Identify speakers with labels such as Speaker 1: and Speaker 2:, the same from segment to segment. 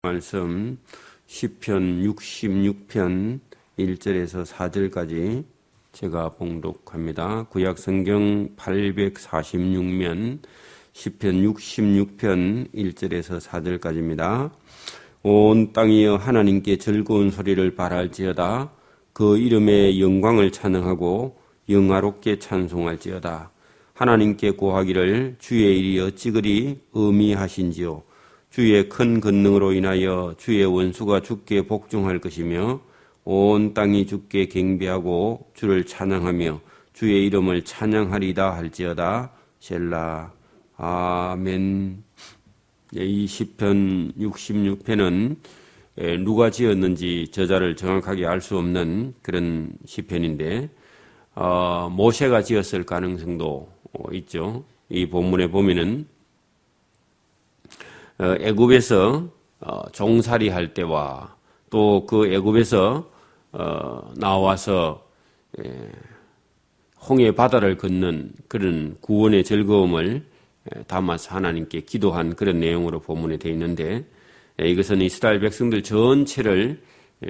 Speaker 1: 말씀 시편 66편 1절에서 4절까지 제가 봉독합니다. 구약성경 846면 시편 66편 1절에서 4절까지입니다. 온 땅이여 하나님께 즐거운 소리를 발할지어다. 그 이름의 영광을 찬양하고 영화롭게 찬송할지어다. 하나님께 고하기를 주의 일이 어찌 그리 의미하신지요. 주의 큰 권능으로 인하여 주의 원수가 주께 복종할 것이며 온 땅이 주께 경배하고 주를 찬양하며 주의 이름을 찬양하리다 할지어다. 셀라. 아멘. 이 시편 66편은 누가 지었는지 저자를 정확하게 알 수 없는 그런 시편인데 모세가 지었을 가능성도 있죠. 이 본문에 보면은 애굽에서 종살이 할 때와 또 그 애굽에서 나와서 홍해 바다를 걷는 그런 구원의 즐거움을 담아서 하나님께 기도한 그런 내용으로 본문에 되어 있는데, 이것은 이스라엘 백성들 전체를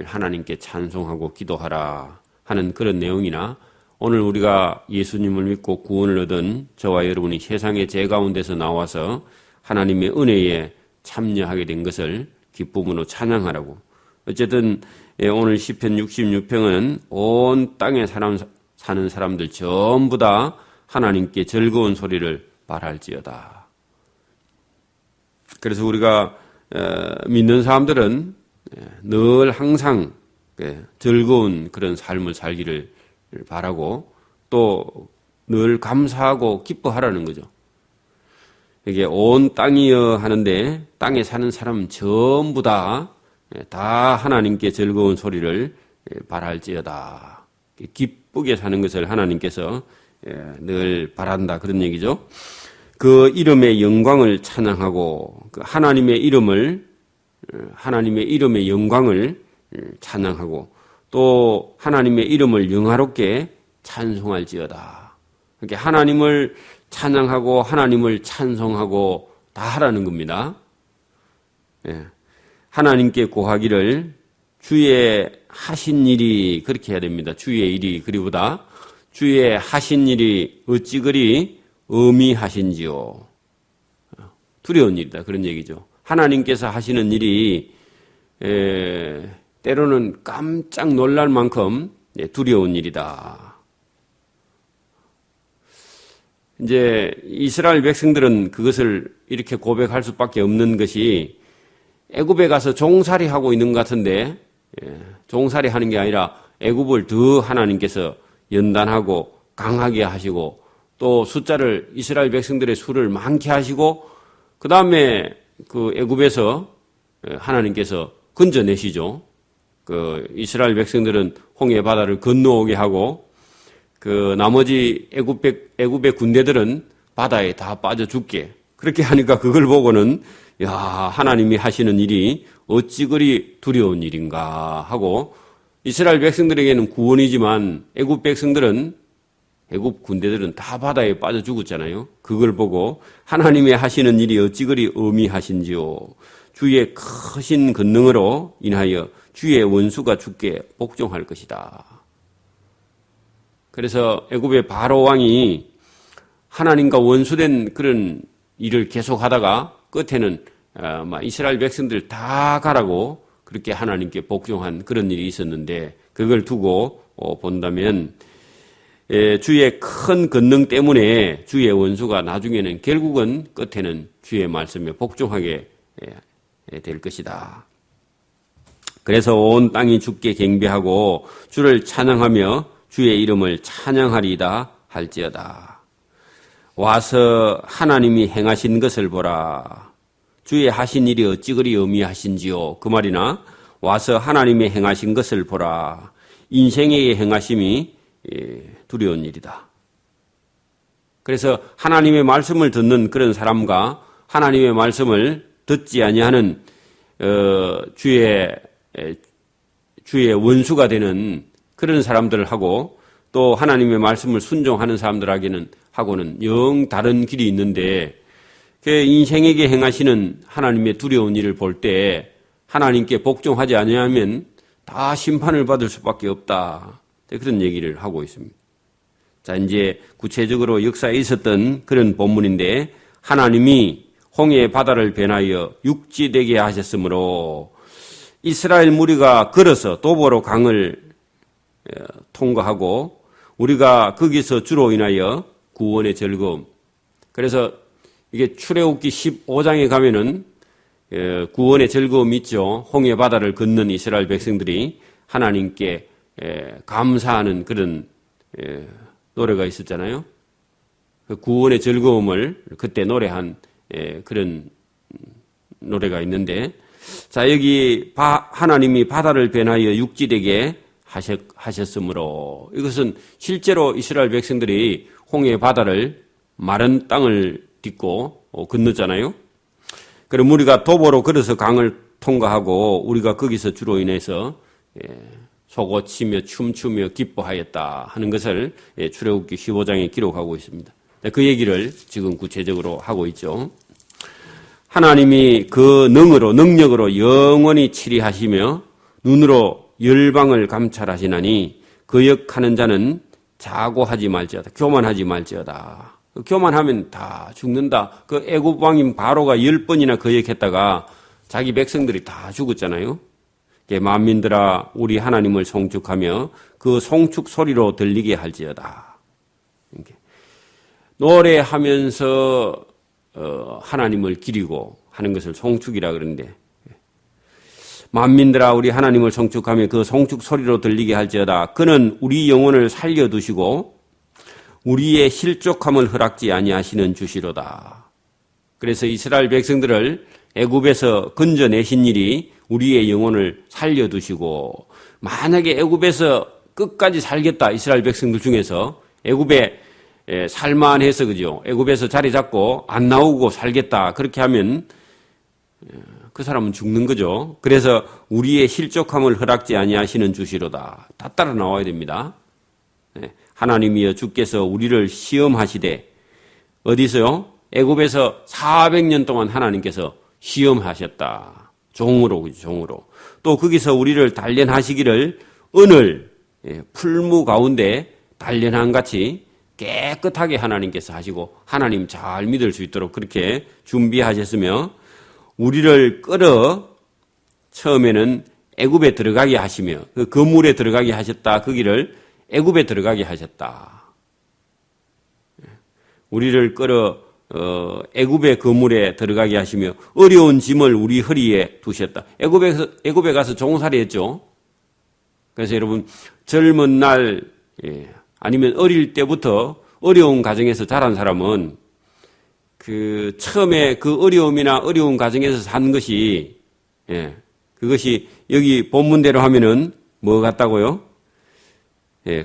Speaker 1: 하나님께 찬송하고 기도하라 하는 그런 내용이나, 오늘 우리가 예수님을 믿고 구원을 얻은 저와 여러분이 세상의 죄 가운데서 나와서 하나님의 은혜에 참여하게 된 것을 기쁨으로 찬양하라고. 어쨌든 오늘 시편 66편은 온 땅에 사는 사람들 전부 다 하나님께 즐거운 소리를 발할지어다. 그래서 우리가 믿는 사람들은 늘 항상 즐거운 그런 삶을 살기를 바라고 또 늘 감사하고 기뻐하라는 거죠. 이게 온 땅이여 하는데 땅에 사는 사람 전부 다 하나님께 즐거운 소리를 바랄지어다. 기쁘게 사는 것을 하나님께서 늘 바란다 그런 얘기죠. 그 이름의 영광을 찬양하고 그 하나님의 이름의 영광을 찬양하고 또 하나님의 이름을 영화롭게 찬송할지어다. 이렇게 하나님을 찬양하고 하나님을 찬송하고 다 하라는 겁니다. 하나님께 고하기를 주의 하신 일이 그렇게 해야 됩니다. 주의 일이 그리보다 주의 하신 일이 어찌 그리 의미하신지요. 두려운 일이다 그런 얘기죠. 하나님께서 하시는 일이 때로는 깜짝 놀랄 만큼 두려운 일이다. 이제 이스라엘 백성들은 그것을 이렇게 고백할 수밖에 없는 것이 애굽에 가서 종살이하고 있는 것 같은데, 종살이하는 게 아니라 애굽을 더 하나님께서 연단하고 강하게 하시고 또 숫자를 이스라엘 백성들의 수를 많게 하시고 그 다음에 그 애굽에서 하나님께서 건져내시죠. 그 이스라엘 백성들은 홍해 바다를 건너오게 하고 그 나머지 애굽의 군대들은 바다에 다 빠져 죽게 그렇게 하니까 그걸 보고는 야, 하나님이 하시는 일이 어찌 그리 두려운 일인가 하고 이스라엘 백성들에게는 구원이지만 애굽 군대들은 다 바다에 빠져 죽었잖아요. 그걸 보고 하나님의 하시는 일이 어찌 그리 의미하신지요. 주의 크신 권능으로 인하여 주의 원수가 주께 복종할 것이다. 그래서 애굽의 바로 왕이 하나님과 원수된 그런 일을 계속하다가 끝에는 이스라엘 백성들 다 가라고 그렇게 하나님께 복종한 그런 일이 있었는데, 그걸 두고 본다면 주의 큰 권능 때문에 주의 원수가 나중에는 결국은 끝에는 주의 말씀에 복종하게 될 것이다. 그래서 온 땅이 주께 경배하고 주를 찬양하며 주의 이름을 찬양하리다 할지어다. 와서 하나님이 행하신 것을 보라. 주의 하신 일이 어찌 그리 의미하신지요. 그 말이나 와서 하나님이 행하신 것을 보라. 인생의 행하심이 두려운 일이다. 그래서 하나님의 말씀을 듣는 그런 사람과 하나님의 말씀을 듣지 아니하는 주의 원수가 되는 그런 사람들하고 또 하나님의 말씀을 순종하는 사람들하고는 영 다른 길이 있는데, 그 인생에게 행하시는 하나님의 두려운 일을 볼 때 하나님께 복종하지 아니하면 다 심판을 받을 수밖에 없다. 그런 얘기를 하고 있습니다. 자, 이제 구체적으로 역사에 있었던 그런 본문인데 하나님이 홍해 바다를 변하여 육지되게 하셨으므로 이스라엘 무리가 걸어서 도보로 강을 통과하고 우리가 거기서 주로 인하여 구원의 즐거움. 그래서 이게 출애굽기 15장에 가면은 구원의 즐거움이 있죠. 홍해 바다를 건넌 이스라엘 백성들이 하나님께 감사하는 그런 노래가 있었잖아요. 그 구원의 즐거움을 그때 노래한 그런 노래가 있는데, 자, 여기 하나님이 바다를 변하여 육지되게 하셨으므로, 이것은 실제로 이스라엘 백성들이 홍해 바다를 마른 땅을 딛고 건넜잖아요. 그럼 우리가 도보로 걸어서 강을 통과하고 우리가 거기서 주로 인해서 솟구치며 춤추며 기뻐하였다 하는 것을 출애굽기 15장에 기록하고 있습니다. 그 얘기를 지금 구체적으로 하고 있죠. 하나님이 그 능력으로 영원히 치리하시며 눈으로 열방을 감찰하시나니 거역하는 자는 자고하지 말지어다. 교만하지 말지어다. 교만하면 다 죽는다. 그 애굽 왕인 바로가 10번이나 거역했다가 자기 백성들이 다 죽었잖아요. 만민들아 우리 하나님을 송축하며 그 송축 소리로 들리게 할지어다. 노래하면서 하나님을 기리고 하는 것을 송축이라 그러는데, 만민들아 우리 하나님을 송축하며 그 송축 소리로 들리게 할지어다. 그는 우리 영혼을 살려두시고 우리의 실족함을 허락지 아니하시는 주시로다. 그래서 이스라엘 백성들을 애굽에서 건져내신 일이 우리의 영혼을 살려두시고, 만약에 애굽에서 끝까지 살겠다, 이스라엘 백성들 중에서 애굽에 살만해서, 그죠? 애굽에서 자리 잡고 안 나오고 살겠다, 그렇게 하면 그 사람은 죽는 거죠. 그래서 우리의 실족함을 허락지 아니하시는 주시로다. 다 따라 나와야 됩니다. 하나님이여 주께서 우리를 시험하시되, 어디서요? 애굽에서 400년 동안 하나님께서 시험하셨다. 종으로, 그죠? 종으로. 또 거기서 우리를 단련하시기를 오늘 풀무 가운데 단련한 같이 깨끗하게 하나님께서 하시고 하나님 잘 믿을 수 있도록 그렇게 준비하셨으며, 우리를 끌어 처음에는 애굽에 들어가게 하시며 그 거물에 들어가게 하셨다. 그 길을 애굽에 들어가게 하셨다. 우리를 끌어 애굽의 거물에 들어가게 하시며 어려운 짐을 우리 허리에 두셨다. 애굽에 가서 종살이 했죠. 그래서 여러분 젊은 날 아니면 어릴 때부터 어려운 가정에서 자란 사람은 그 처음에 그 어려움이나 어려운 가정에서 산 것이 그것이 여기 본문대로 하면은 뭐 같다고요?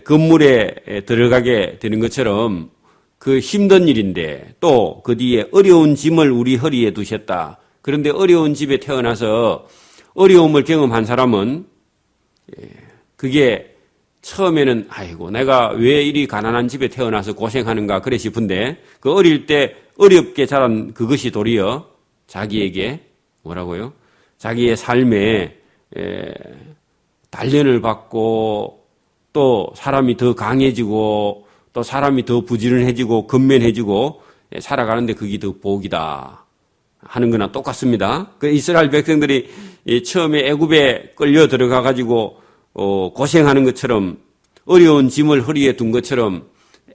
Speaker 1: 건물에 들어가게 되는 것처럼 그 힘든 일인데, 또 그 뒤에 어려운 짐을 우리 허리에 두셨다. 그런데 어려운 집에 태어나서 어려움을 경험한 사람은 그게 처음에는 아이고 내가 왜 이리 가난한 집에 태어나서 고생하는가 그래 싶은데, 그 어릴 때 어렵게 자란 그것이 도리어 자기에게 뭐라고요? 자기의 삶에 단련을 받고 또 사람이 더 강해지고 또 사람이 더 부지런해지고 근면해지고 살아가는데 그게 더 복이다 하는 거나 똑같습니다. 그 이스라엘 백성들이 처음에 애굽에 끌려 들어가 가지고 고생하는 것처럼 어려운 짐을 허리에 둔 것처럼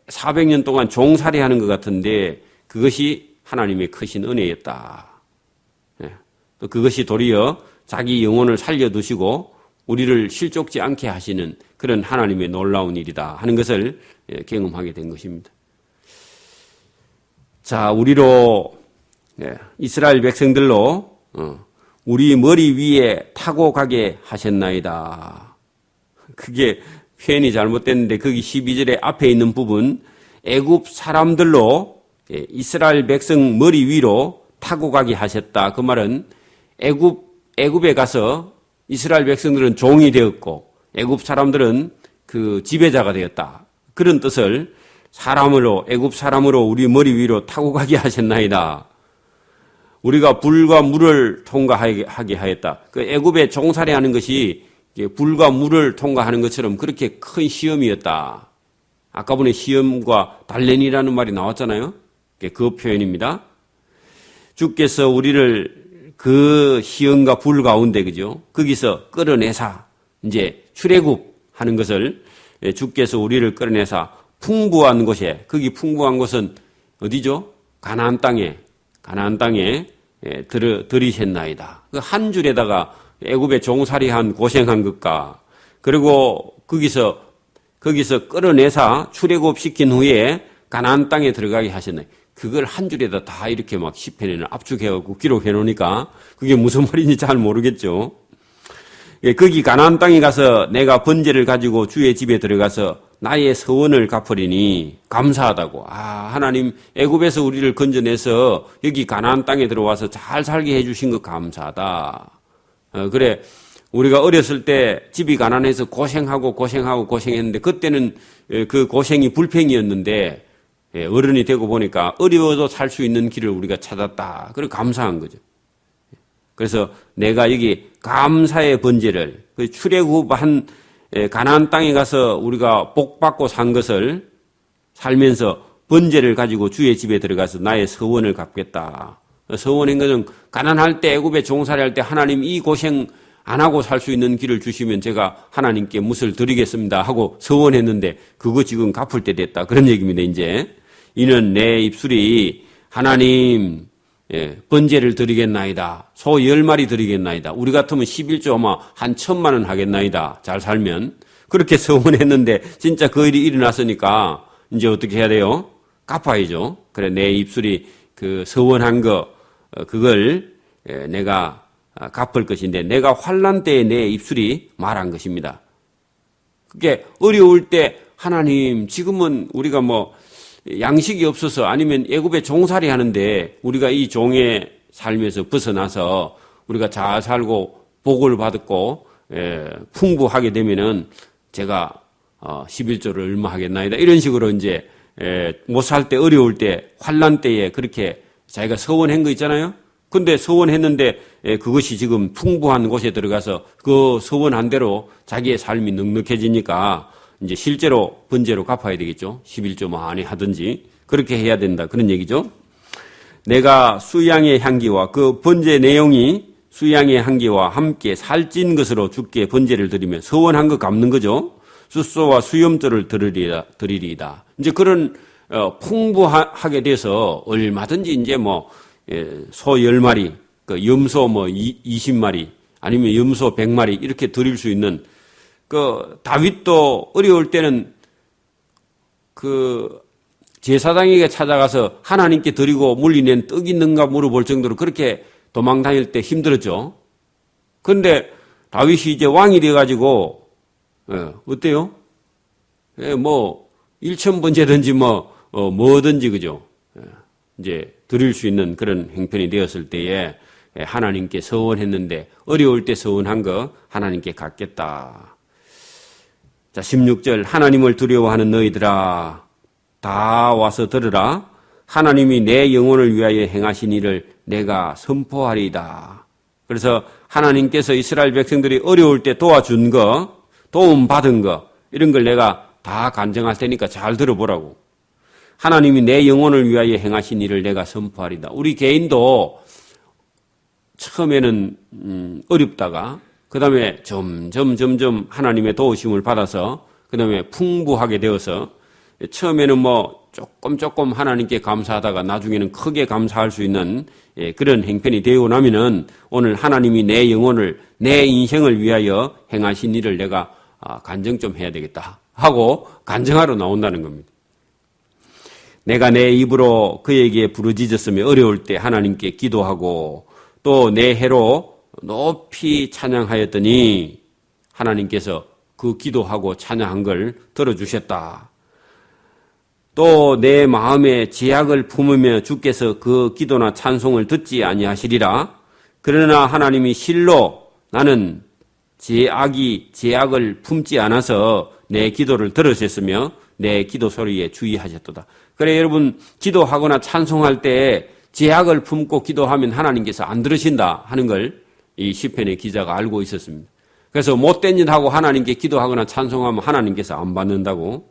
Speaker 1: 400년 동안 종살이하는 것 같은데 그것이 하나님의 크신 은혜였다. 또 그것이 도리어 자기 영혼을 살려두시고 우리를 실족지 않게 하시는 그런 하나님의 놀라운 일이다 하는 것을 경험하게 된 것입니다. 자, 우리로 이스라엘 백성들로 우리 머리 위에 타고 가게 하셨나이다. 그게 표현이 잘못됐는데 거기 12절에 앞에 있는 부분 애굽 사람들로 이스라엘 백성 머리 위로 타고 가게 하셨다. 그 말은 애굽에 가서 이스라엘 백성들은 종이 되었고 애굽 사람들은 그 지배자가 되었다. 그런 뜻을 사람으로 애굽 사람으로 우리 머리 위로 타고 가게 하셨나이다. 우리가 불과 물을 통과하게 하였다. 그 애굽에 종살이하는 것이 불과 물을 통과하는 것처럼 그렇게 큰 시험이었다. 아까 전에 시험과 단련이라는 말이 나왔잖아요. 그 표현입니다. 주께서 우리를 그 시험과 불 가운데, 그죠? 거기서 끌어내사, 이제 출애굽하는 것을 주께서 우리를 끌어내사 풍부한 곳에, 거기 풍부한 곳은 어디죠? 가나안 땅에 들이셨나이다. 그 한 줄에다가 애굽에 종살이한 고생한 것과, 그리고 거기서 끌어내사 출애굽시킨 후에 가나안 땅에 들어가게 하셨네. 그걸 한 줄에다 다 이렇게 막 시편에는 압축해갖고 기록해 놓으니까 그게 무슨 말인지 잘 모르겠죠. 거기 가나안 땅에 가서 내가 번제를 가지고 주의 집에 들어가서 나의 서원을 갚으리니 감사하다고. 하나님 애굽에서 우리를 건져내서 여기 가나안 땅에 들어와서 잘 살게 해주신 것 감사하다. 그래, 우리가 어렸을 때 집이 가난해서 고생했는데 그때는 그 고생이 불평이었는데 어른이 되고 보니까 어려워도 살 수 있는 길을 우리가 찾았다. 그래 감사한 거죠. 그래서 내가 여기 감사의 번제를, 출애굽한 가나안 땅에 가서 우리가 복 받고 산 것을 살면서 번제를 가지고 주의 집에 들어가서 나의 서원을 갚겠다. 서원한 것은 가난할 때 애굽에 종살이할 때 하나님 이 고생 안 하고 살 수 있는 길을 주시면 제가 하나님께 무엇을 드리겠습니다 하고 서원했는데 그거 지금 갚을 때 됐다. 그런 얘기입니다. 이제 이는 내 입술이 하나님 번제를 드리겠나이다. 소 10마리 드리겠나이다. 우리 같으면 11조 아마 한 1,000만 원 하겠나이다. 잘 살면. 그렇게 서원했는데 진짜 그 일이 일어났으니까 이제 어떻게 해야 돼요? 갚아야죠. 그래 내 입술이 그 서원한 거 그걸 내가 갚을 것인데 내가 환난 때에 내 입술이 말한 것입니다. 그게 어려울 때 하나님 지금은 우리가 뭐 양식이 없어서 아니면 애굽에 종살이 하는데 우리가 이 종의 삶에서 벗어나서 우리가 잘 살고 복을 받고 풍부하게 되면은 제가 11조를 얼마 하겠나이다 이런 식으로 이제 못 살 때 어려울 때 환난 때에 그렇게 자기가 서원한 거 있잖아요. 근데 서원했는데 그것이 지금 풍부한 곳에 들어가서 그 서원한 대로 자기의 삶이 넉넉해지니까 이제 실제로 번제로 갚아야 되겠죠. 11조 많이 하든지 그렇게 해야 된다. 그런 얘기죠. 내가 수양의 향기와 그 번제 내용이 수양의 향기와 함께 살찐 것으로 주께 번제를 드리며 서원한 거 갚는 거죠. 숫소와 수염들을 드리리이다. 이제 그런 풍부하게 돼서 얼마든지 이제 뭐 소 10마리, 그 염소 뭐 20마리 아니면 염소 100마리 이렇게 드릴 수 있는 그 다윗도 어려울 때는 그 제사장에게 찾아가서 하나님께 드리고 물리낸 떡 있는가 물어볼 정도로 그렇게 도망 다닐 때 힘들었죠. 그런데 다윗이 이제 왕이 돼가지고 어때요? 뭐 1,000번째든지 뭐든지 그죠? 이제 드릴 수 있는 그런 형편이 되었을 때에 하나님께 서원했는데 어려울 때 서원한 거 하나님께 갚겠다. 자, 16절 하나님을 두려워하는 너희들아 다 와서 들으라. 하나님이 내 영혼을 위하여 행하신 일을 내가 선포하리이다. 그래서 하나님께서 이스라엘 백성들이 어려울 때 도와준 거, 도움 받은 거 이런 걸 내가 다 간증할 테니까 잘 들어보라고. 하나님이 내 영혼을 위하여 행하신 일을 내가 선포하리다. 우리 개인도 처음에는 어렵다가 그 다음에 점점 하나님의 도우심을 받아서 그 다음에 풍부하게 되어서 처음에는 뭐 조금 하나님께 감사하다가 나중에는 크게 감사할 수 있는 그런 형편이 되고 나면은 오늘 하나님이 내 영혼을 내 인생을 위하여 행하신 일을 내가 간증 좀 해야 되겠다 하고 간증하러 나온다는 겁니다. 내가 내 입으로 그에게 부르짖었으며 어려울 때 하나님께 기도하고 또 내 해로 높이 찬양하였더니 하나님께서 그 기도하고 찬양한 걸 들어주셨다. 또 내 마음에 제약을 품으며 주께서 그 기도나 찬송을 듣지 아니하시리라. 그러나 하나님이 실로 나는 제약을 품지 않아서 내 기도를 들으셨으며 내 기도 소리에 주의하셨도다. 그래 여러분 기도하거나 찬송할 때 제약을 품고 기도하면 하나님께서 안 들으신다 하는 걸 이 시편의 기자가 알고 있었습니다. 그래서 못된 일 하고 하나님께 기도하거나 찬송하면 하나님께서 안 받는다고.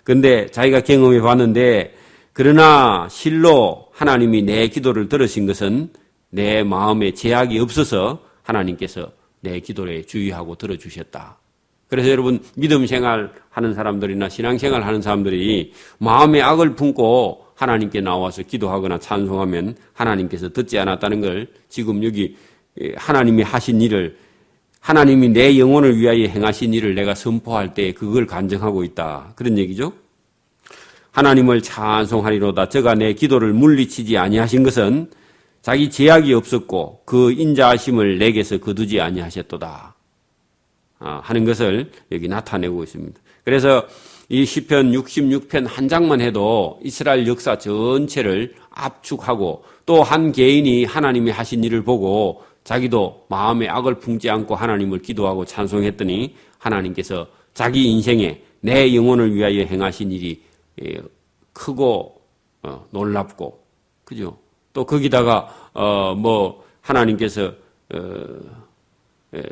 Speaker 1: 근데 자기가 경험해 봤는데, 그러나 실로 하나님이 내 기도를 들으신 것은 내 마음에 제약이 없어서 하나님께서 내 기도에 주의하고 들어주셨다. 그래서 여러분, 믿음 생활 하는 사람들이나 신앙 생활 하는 사람들이 마음에 악을 품고 하나님께 나와서 기도하거나 찬송하면 하나님께서 듣지 않았다는 걸 지금 여기 하나님이 하신 일을, 하나님이 내 영혼을 위하여 행하신 일을 내가 선포할 때 그걸 간증하고 있다. 그런 얘기죠. 하나님을 찬송하리로다. 저가 내 기도를 물리치지 아니하신 것은 자기 제약이 없었고 그 인자하심을 내게서 거두지 아니하셨도다 하는 것을 여기 나타내고 있습니다. 그래서 이 시편 66편 한 장만 해도 이스라엘 역사 전체를 압축하고 또 한 개인이 하나님이 하신 일을 보고 자기도 마음에 악을 품지 않고 하나님을 기도하고 찬송했더니 하나님께서 자기 인생에 내 영혼을 위하여 행하신 일이 크고 놀랍고, 그죠? 또 거기다가 하나님께서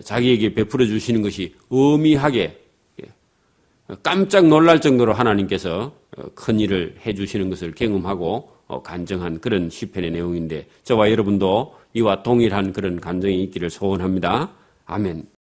Speaker 1: 자기에게 베풀어 주시는 것이 어미하게 깜짝 놀랄 정도로 하나님께서 큰 일을 해 주시는 것을 경험하고 간증한 그런 시편의 내용인데, 저와 여러분도 이와 동일한 그런 감정이 있기를 소원합니다. 아멘.